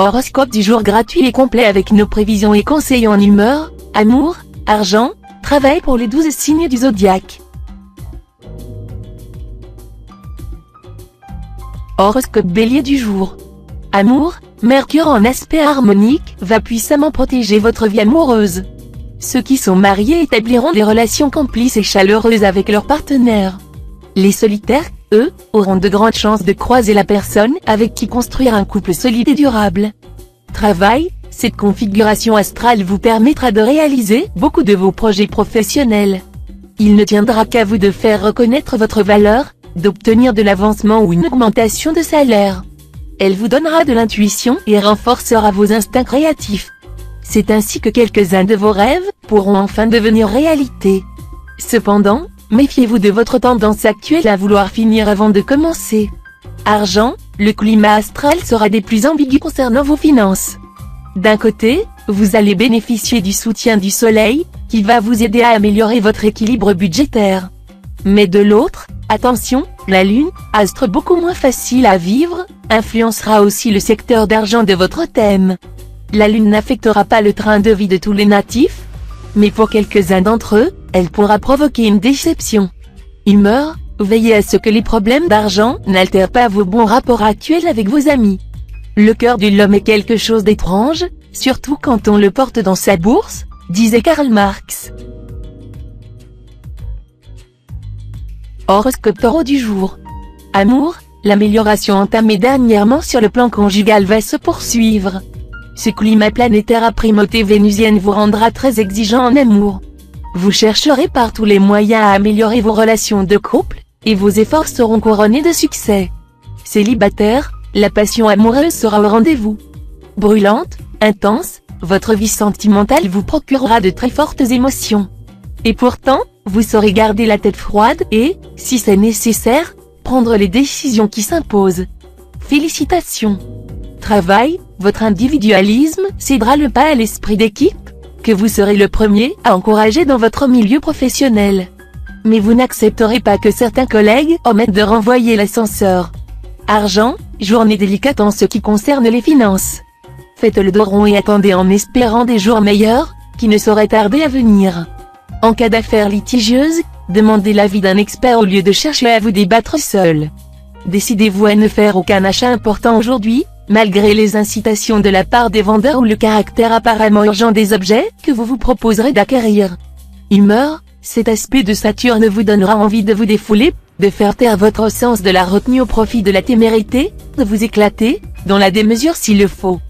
Horoscope du jour gratuit et complet avec nos prévisions et conseils en humeur, amour, argent, travail pour les 12 signes du zodiaque. Horoscope Bélier du jour. Amour, Mercure en aspect harmonique va puissamment protéger votre vie amoureuse. Ceux qui sont mariés établiront des relations complices et chaleureuses avec leur partenaire. Les solitaires, eux, auront de grandes chances de croiser la personne avec qui construire un couple solide et durable. Travail, cette configuration astrale vous permettra de réaliser beaucoup de vos projets professionnels. Il ne tiendra qu'à vous de faire reconnaître votre valeur, d'obtenir de l'avancement ou une augmentation de salaire. Elle vous donnera de l'intuition et renforcera vos instincts créatifs. C'est ainsi que quelques-uns de vos rêves pourront enfin devenir réalité. Cependant, méfiez-vous de votre tendance actuelle à vouloir finir avant de commencer. Argent, le climat astral sera des plus ambigus concernant vos finances. D'un côté, vous allez bénéficier du soutien du soleil, qui va vous aider à améliorer votre équilibre budgétaire. Mais de l'autre, attention, la lune, astre beaucoup moins facile à vivre, influencera aussi le secteur d'argent de votre thème. La lune n'affectera pas le train de vie de tous les natifs, mais pour quelques-uns d'entre eux, elle pourra provoquer une déception. Humeur, veillez à ce que les problèmes d'argent n'altèrent pas vos bons rapports actuels avec vos amis. Le cœur de l'homme est quelque chose d'étrange, surtout quand on le porte dans sa bourse, disait Karl Marx. Horoscope Taureau du jour. Amour, l'amélioration entamée dernièrement sur le plan conjugal va se poursuivre. Ce climat planétaire à primauté vénusienne vous rendra très exigeant en amour. Vous chercherez par tous les moyens à améliorer vos relations de couple, et vos efforts seront couronnés de succès. Célibataire, la passion amoureuse sera au rendez-vous. Brûlante, intense, votre vie sentimentale vous procurera de très fortes émotions. Et pourtant, vous saurez garder la tête froide et, si c'est nécessaire, prendre les décisions qui s'imposent. Félicitations. Travail, votre individualisme cédera le pas à l'esprit d'équipe, que vous serez le premier à encourager dans votre milieu professionnel. Mais vous n'accepterez pas que certains collègues omettent de renvoyer l'ascenseur. Argent, journée délicate en ce qui concerne les finances. Faites le dos rond et attendez en espérant des jours meilleurs, qui ne sauraient tarder à venir. En cas d'affaires litigieuses, demandez l'avis d'un expert au lieu de chercher à vous débattre seul. Décidez-vous à ne faire aucun achat important aujourd'hui, malgré les incitations de la part des vendeurs ou le caractère apparemment urgent des objets que vous vous proposerez d'acquérir. Humeur, cet aspect de Saturne vous donnera envie de vous défouler, de faire taire votre sens de la retenue au profit de la témérité, de vous éclater, dans la démesure s'il le faut.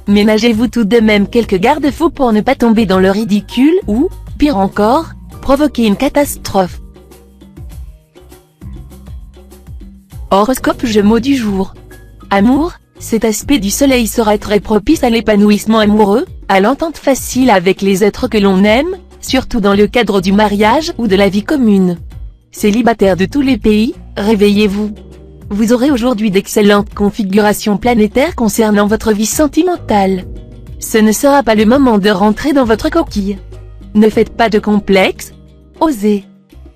Ménagez-vous tout de même quelques garde-fous pour ne pas tomber dans le ridicule ou, pire encore, provoquer une catastrophe. Horoscope Gémeaux du jour. Amour, cet aspect du soleil sera très propice à l'épanouissement amoureux, à l'entente facile avec les êtres que l'on aime, surtout dans le cadre du mariage ou de la vie commune. Célibataires de tous les pays, réveillez-vous. Vous aurez aujourd'hui d'excellentes configurations planétaires concernant votre vie sentimentale. Ce ne sera pas le moment de rentrer dans votre coquille. Ne faites pas de complexe, osez.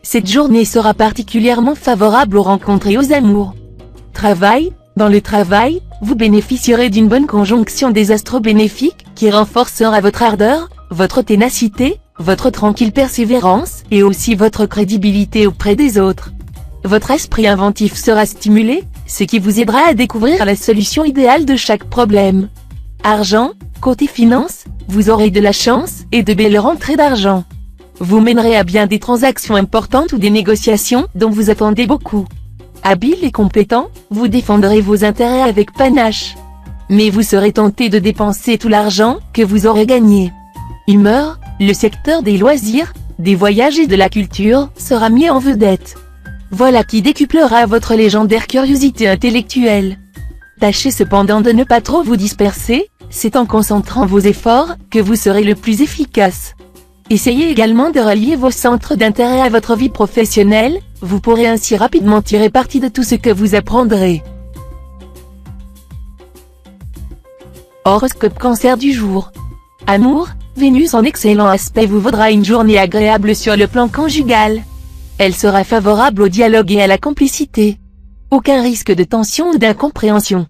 Cette journée sera particulièrement favorable aux rencontres et aux amours. Travail, dans le travail, vous bénéficierez d'une bonne conjonction des astres bénéfiques qui renforcera votre ardeur, votre ténacité, votre tranquille persévérance et aussi votre crédibilité auprès des autres. Votre esprit inventif sera stimulé, ce qui vous aidera à découvrir la solution idéale de chaque problème. Argent, côté finance, vous aurez de la chance et de belles rentrées d'argent. Vous mènerez à bien des transactions importantes ou des négociations dont vous attendez beaucoup. Habile et compétent, vous défendrez vos intérêts avec panache. Mais vous serez tenté de dépenser tout l'argent que vous aurez gagné. Humeur, le secteur des loisirs, des voyages et de la culture sera mis en vedette. Voilà qui décuplera votre légendaire curiosité intellectuelle. Tâchez cependant de ne pas trop vous disperser, c'est en concentrant vos efforts que vous serez le plus efficace. Essayez également de relier vos centres d'intérêt à votre vie professionnelle, vous pourrez ainsi rapidement tirer parti de tout ce que vous apprendrez. Horoscope Cancer du jour. Amour, Vénus en excellent aspect vous vaudra une journée agréable sur le plan conjugal. Elle sera favorable au dialogue et à la complicité. Aucun risque de tension ou d'incompréhension.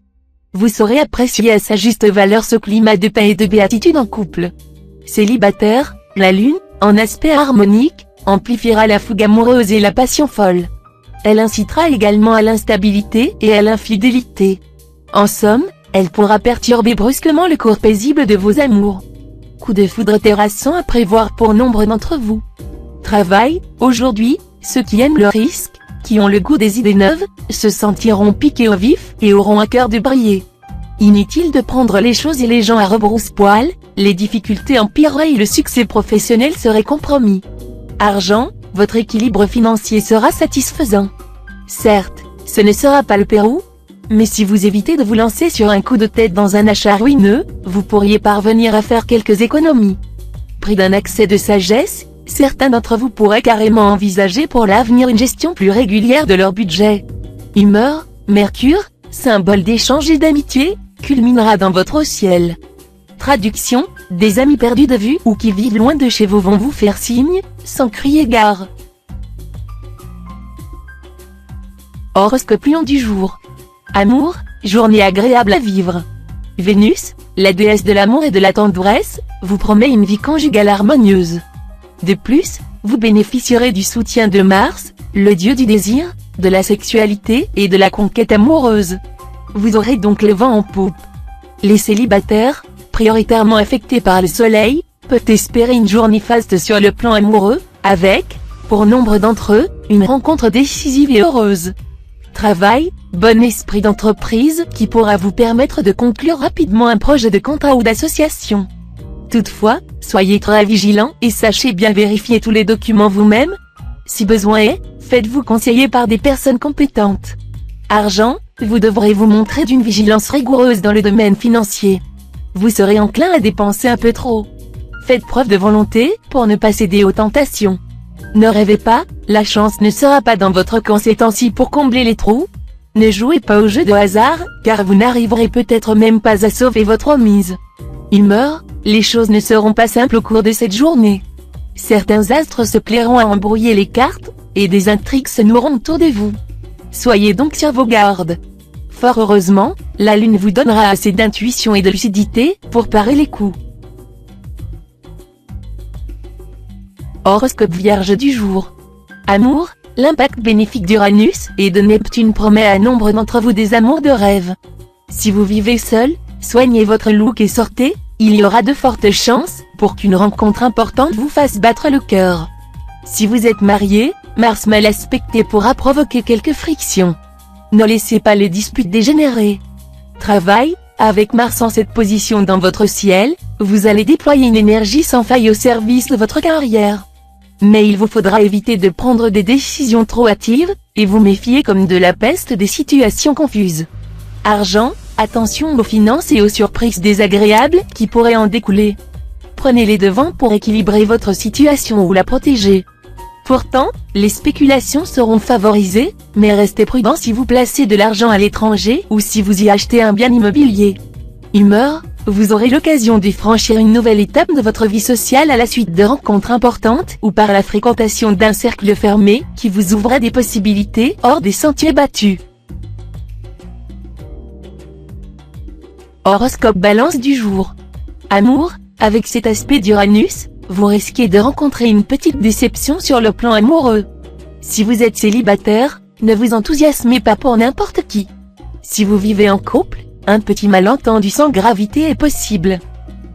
Vous saurez apprécier à sa juste valeur ce climat de paix et de béatitude en couple. Célibataire, la lune, en aspect harmonique, amplifiera la fougue amoureuse et la passion folle. Elle incitera également à l'instabilité et à l'infidélité. En somme, elle pourra perturber brusquement le cours paisible de vos amours. Coup de foudre terrassant à prévoir pour nombre d'entre vous. Travail, aujourd'hui, ceux qui aiment le risque, qui ont le goût des idées neuves, se sentiront piqués au vif et auront à cœur de briller. Inutile de prendre les choses et les gens à rebrousse-poil, les difficultés empireraient et le succès professionnel serait compromis. Argent, votre équilibre financier sera satisfaisant. Certes, ce ne sera pas le Pérou, mais si vous évitez de vous lancer sur un coup de tête dans un achat ruineux, vous pourriez parvenir à faire quelques économies. Pris d'un accès de sagesse, certains d'entre vous pourraient carrément envisager pour l'avenir une gestion plus régulière de leur budget. Humeur, Mercure, symbole d'échange et d'amitié, culminera dans votre ciel. Traduction, des amis perdus de vue ou qui vivent loin de chez vous vont vous faire signe, sans crier gare. Horoscope Lion du jour. Amour, journée agréable à vivre. Vénus, la déesse de l'amour et de la tendresse, vous promet une vie conjugale harmonieuse. De plus, vous bénéficierez du soutien de Mars, le dieu du désir, de la sexualité et de la conquête amoureuse. Vous aurez donc le vent en poupe. Les célibataires, prioritairement affectés par le soleil, peuvent espérer une journée faste sur le plan amoureux, avec, pour nombre d'entre eux, une rencontre décisive et heureuse. Travail, bon esprit d'entreprise qui pourra vous permettre de conclure rapidement un projet de contrat ou d'association. Toutefois, soyez très vigilants et sachez bien vérifier tous les documents vous-même. Si besoin est, faites-vous conseiller par des personnes compétentes. Argent, vous devrez vous montrer d'une vigilance rigoureuse dans le domaine financier. Vous serez enclin à dépenser un peu trop. Faites preuve de volonté pour ne pas céder aux tentations. Ne rêvez pas, la chance ne sera pas dans votre camp ces temps-ci pour combler les trous. Ne jouez pas au jeu de hasard, car vous n'arriverez peut-être même pas à sauver votre mise. Humeur, les choses ne seront pas simples au cours de cette journée. Certains astres se plairont à embrouiller les cartes, et des intrigues se noueront autour de vous. Soyez donc sur vos gardes. Fort heureusement, la lune vous donnera assez d'intuition et de lucidité pour parer les coups. Horoscope Vierge du jour. Amour, l'impact bénéfique d'Uranus et de Neptune promet à nombre d'entre vous des amours de rêve. Si vous vivez seul, soignez votre look et sortez, il y aura de fortes chances pour qu'une rencontre importante vous fasse battre le cœur. Si vous êtes marié, Mars mal aspecté pourra provoquer quelques frictions. Ne laissez pas les disputes dégénérer. Travail, avec Mars en cette position dans votre ciel, vous allez déployer une énergie sans faille au service de votre carrière. Mais il vous faudra éviter de prendre des décisions trop hâtives, et vous méfier comme de la peste des situations confuses. Argent, attention aux finances et aux surprises désagréables qui pourraient en découler. Prenez les devants pour équilibrer votre situation ou la protéger. Pourtant, les spéculations seront favorisées, mais restez prudent si vous placez de l'argent à l'étranger ou si vous y achetez un bien immobilier. Humeur, vous aurez l'occasion de franchir une nouvelle étape de votre vie sociale à la suite de rencontres importantes ou par la fréquentation d'un cercle fermé qui vous ouvrira des possibilités hors des sentiers battus. Horoscope Balance du jour. Amour, avec cet aspect d'Uranus, vous risquez de rencontrer une petite déception sur le plan amoureux. Si vous êtes célibataire, ne vous enthousiasmez pas pour n'importe qui. Si vous vivez en couple, un petit malentendu sans gravité est possible.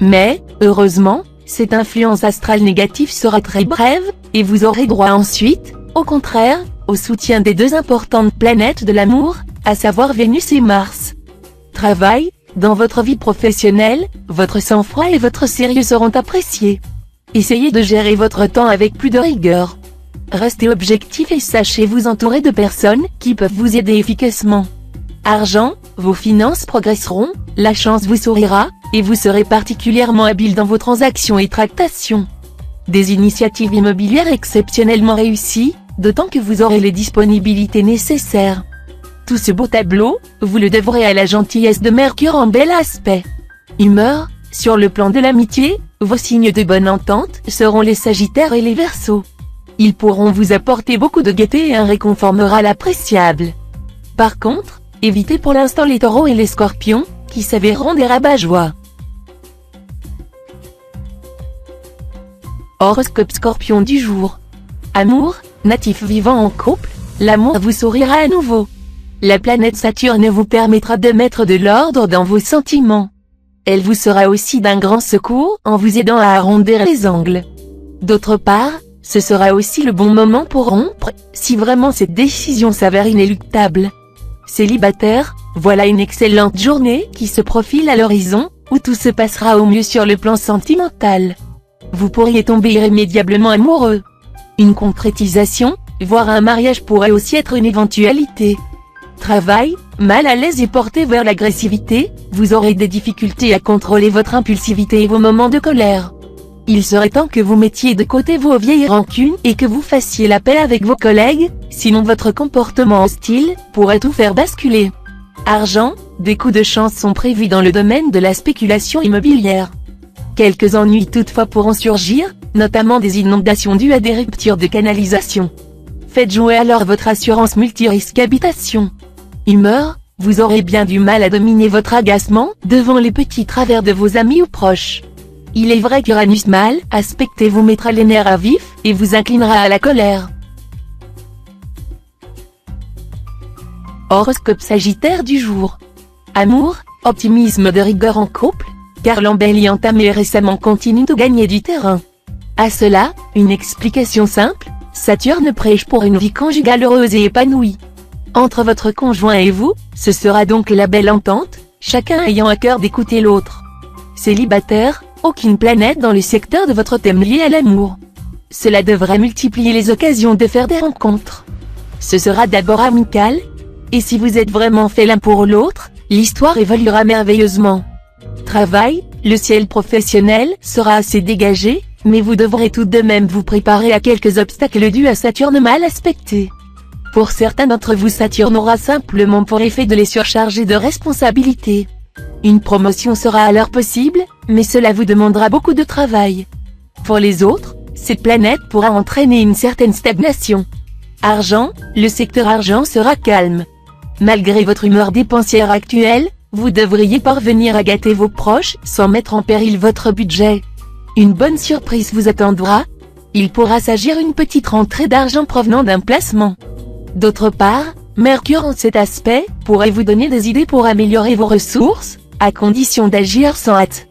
Mais, heureusement, cette influence astrale négative sera très brève, et vous aurez droit ensuite, au contraire, au soutien des deux importantes planètes de l'amour, à savoir Vénus et Mars. Travail, dans votre vie professionnelle, votre sang-froid et votre sérieux seront appréciés. Essayez de gérer votre temps avec plus de rigueur. Restez objectif et sachez vous entourer de personnes qui peuvent vous aider efficacement. Argent, vos finances progresseront, la chance vous sourira, et vous serez particulièrement habile dans vos transactions et tractations. Des initiatives immobilières exceptionnellement réussies, d'autant que vous aurez les disponibilités nécessaires. Tout ce beau tableau, vous le devrez à la gentillesse de Mercure en bel aspect. Humeur, sur le plan de l'amitié, vos signes de bonne entente seront les Sagittaires et les Verseaux. Ils pourront vous apporter beaucoup de gaieté et un réconfort moral appréciable. Par contre, Évitez pour l'instant les taureaux et les scorpions, qui s'avéreront des rabat-joie. Horoscope Scorpion du jour. Amour, natif vivant en couple, l'amour vous sourira à nouveau. La planète Saturne vous permettra de mettre de l'ordre dans vos sentiments. Elle vous sera aussi d'un grand secours en vous aidant à arrondir les angles. D'autre part, ce sera aussi le bon moment pour rompre, si vraiment cette décision s'avère inéluctable. Célibataire, voilà une excellente journée qui se profile à l'horizon, où tout se passera au mieux sur le plan sentimental. Vous pourriez tomber irrémédiablement amoureux. Une concrétisation, voire un mariage pourrait aussi être une éventualité. Travail, mal à l'aise et porté vers l'agressivité, vous aurez des difficultés à contrôler votre impulsivité et vos moments de colère. Il serait temps que vous mettiez de côté vos vieilles rancunes et que vous fassiez la paix avec vos collègues, sinon votre comportement hostile pourrait tout faire basculer. Argent, des coups de chance sont prévus dans le domaine de la spéculation immobilière. Quelques ennuis toutefois pourront surgir, notamment des inondations dues à des ruptures de canalisation. Faites jouer alors votre assurance multirisque habitation. Humeur, vous aurez bien du mal à dominer votre agacement devant les petits travers de vos amis ou proches. Il est vrai qu'Uranus mal aspecté vous mettra les nerfs à vif et vous inclinera à la colère. Horoscope Sagittaire du jour. Amour, optimisme de rigueur en couple, car l'embellie entamée récemment continue de gagner du terrain. À cela, une explication simple, Saturne prêche pour une vie conjugale heureuse et épanouie. Entre votre conjoint et vous, ce sera donc la belle entente, chacun ayant à cœur d'écouter l'autre. Célibataire, aucune planète dans le secteur de votre thème lié à l'amour. Cela devrait multiplier les occasions de faire des rencontres. Ce sera d'abord amical, et si vous êtes vraiment fait l'un pour l'autre, l'histoire évoluera merveilleusement. Travail, le ciel professionnel sera assez dégagé, mais vous devrez tout de même vous préparer à quelques obstacles dus à Saturne mal aspecté. Pour certains d'entre vous, Saturne aura simplement pour effet de les surcharger de responsabilités. Une promotion sera alors possible, mais cela vous demandera beaucoup de travail. Pour les autres, cette planète pourra entraîner une certaine stagnation. Argent, le secteur argent sera calme. Malgré votre humeur dépensière actuelle, vous devriez parvenir à gâter vos proches sans mettre en péril votre budget. Une bonne surprise vous attendra. Il pourra s'agir d'une petite rentrée d'argent provenant d'un placement. D'autre part, Mercure en cet aspect pourrait vous donner des idées pour améliorer vos ressources, à condition d'agir sans hâte.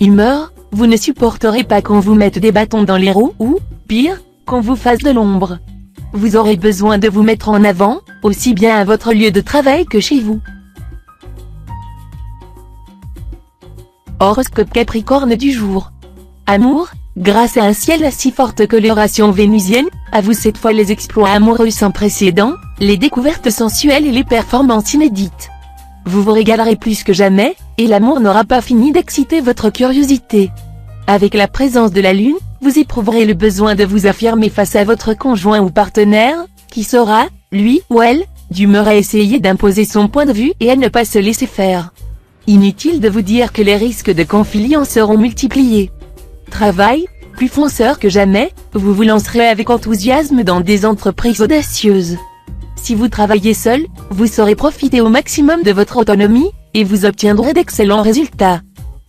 Humeur, vous ne supporterez pas qu'on vous mette des bâtons dans les roues ou, pire, qu'on vous fasse de l'ombre. Vous aurez besoin de vous mettre en avant, aussi bien à votre lieu de travail que chez vous. Horoscope Capricorne du jour. Amour, grâce à un ciel si forte coloration vénusienne, à vous cette fois les exploits amoureux sans précédent, les découvertes sensuelles et les performances inédites. Vous vous régalerez plus que jamais, et l'amour n'aura pas fini d'exciter votre curiosité. Avec la présence de la lune, vous éprouverez le besoin de vous affirmer face à votre conjoint ou partenaire, qui sera, lui ou elle, d'humeur à essayer d'imposer son point de vue et à ne pas se laisser faire. Inutile de vous dire que les risques de conflit en seront multipliés. Travail, plus fonceur que jamais, vous vous lancerez avec enthousiasme dans des entreprises audacieuses. Si vous travaillez seul, vous saurez profiter au maximum de votre autonomie, et vous obtiendrez d'excellents résultats.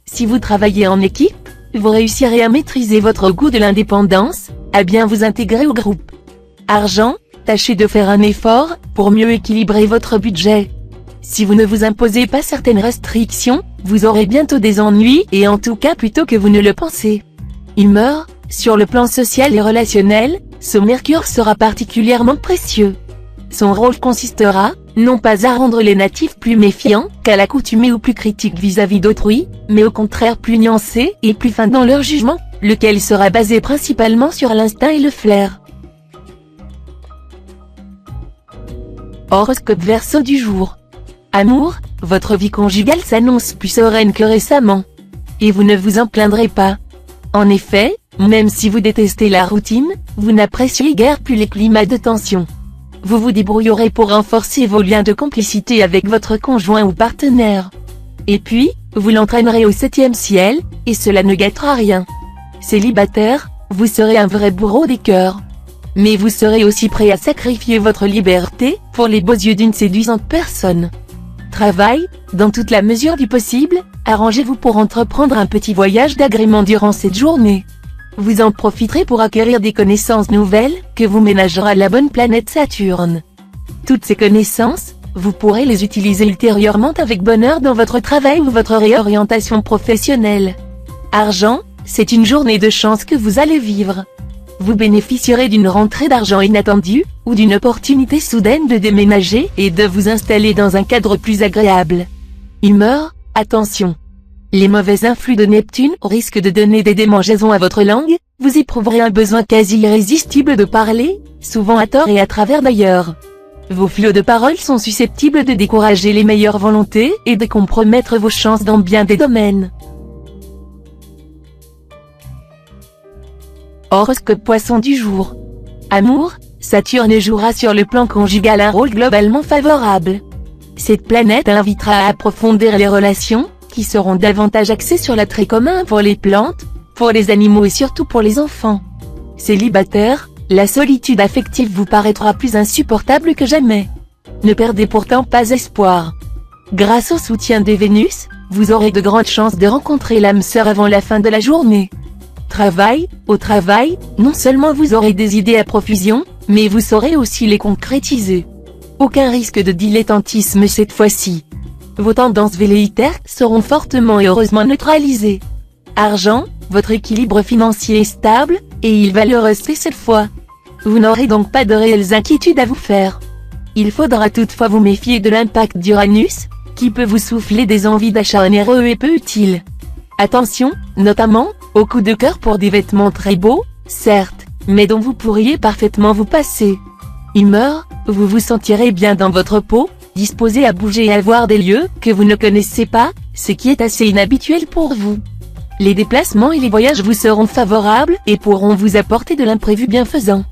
Si vous travaillez en équipe, vous réussirez à maîtriser votre goût de l'indépendance, à bien vous intégrer au groupe. Argent, tâchez de faire un effort, pour mieux équilibrer votre budget. Si vous ne vous imposez pas certaines restrictions, vous aurez bientôt des ennuis et en tout cas plus tôt que vous ne le pensez. Humeur, sur le plan social et relationnel, ce Mercure sera particulièrement précieux. Son rôle consistera, non pas à rendre les natifs plus méfiants, qu'à l'accoutumée ou plus critiques vis-à-vis d'autrui, mais au contraire plus nuancés et plus fins dans leur jugement, lequel sera basé principalement sur l'instinct et le flair. Horoscope Verseau du jour. Amour, votre vie conjugale s'annonce plus sereine que récemment. Et vous ne vous en plaindrez pas. En effet, même si vous détestez la routine, vous n'appréciez guère plus les climats de tension. Vous vous débrouillerez pour renforcer vos liens de complicité avec votre conjoint ou partenaire. Et puis, vous l'entraînerez au 7e ciel, et cela ne gâtera rien. Célibataire, vous serez un vrai bourreau des cœurs. Mais vous serez aussi prêt à sacrifier votre liberté, pour les beaux yeux d'une séduisante personne. Travail, dans toute la mesure du possible, arrangez-vous pour entreprendre un petit voyage d'agrément durant cette journée. Vous en profiterez pour acquérir des connaissances nouvelles, que vous ménagera la bonne planète Saturne. Toutes ces connaissances, vous pourrez les utiliser ultérieurement avec bonheur dans votre travail ou votre réorientation professionnelle. Argent, c'est une journée de chance que vous allez vivre. Vous bénéficierez d'une rentrée d'argent inattendue, ou d'une opportunité soudaine de déménager et de vous installer dans un cadre plus agréable. Humeur, attention. Les mauvais influx de Neptune risquent de donner des démangeaisons à votre langue, vous éprouverez un besoin quasi irrésistible de parler, souvent à tort et à travers d'ailleurs. Vos flots de paroles sont susceptibles de décourager les meilleures volontés et de compromettre vos chances dans bien des domaines. Horoscope Poisson du jour. Amour, Saturne jouera sur le plan conjugal un rôle globalement favorable. Cette planète invitera à approfondir les relations, qui seront davantage axées sur l'attrait commun pour les plantes, pour les animaux et surtout pour les enfants. Célibataire, la solitude affective vous paraîtra plus insupportable que jamais. Ne perdez pourtant pas espoir. Grâce au soutien de Vénus, vous aurez de grandes chances de rencontrer l'âme sœur avant la fin de la journée. Travail, au travail, non seulement vous aurez des idées à profusion, mais vous saurez aussi les concrétiser. Aucun risque de dilettantisme cette fois-ci. Vos tendances velléitaires seront fortement et heureusement neutralisées. Argent, votre équilibre financier est stable, et il va le rester cette fois. Vous n'aurez donc pas de réelles inquiétudes à vous faire. Il faudra toutefois vous méfier de l'impact d'Uranus, qui peut vous souffler des envies d'achat onéreux et peu utiles. Attention, notamment, au coup de cœur pour des vêtements très beaux, certes, mais dont vous pourriez parfaitement vous passer. Humeur, vous vous sentirez bien dans votre peau, disposé à bouger et à voir des lieux que vous ne connaissez pas, ce qui est assez inhabituel pour vous. Les déplacements et les voyages vous seront favorables et pourront vous apporter de l'imprévu bienfaisant.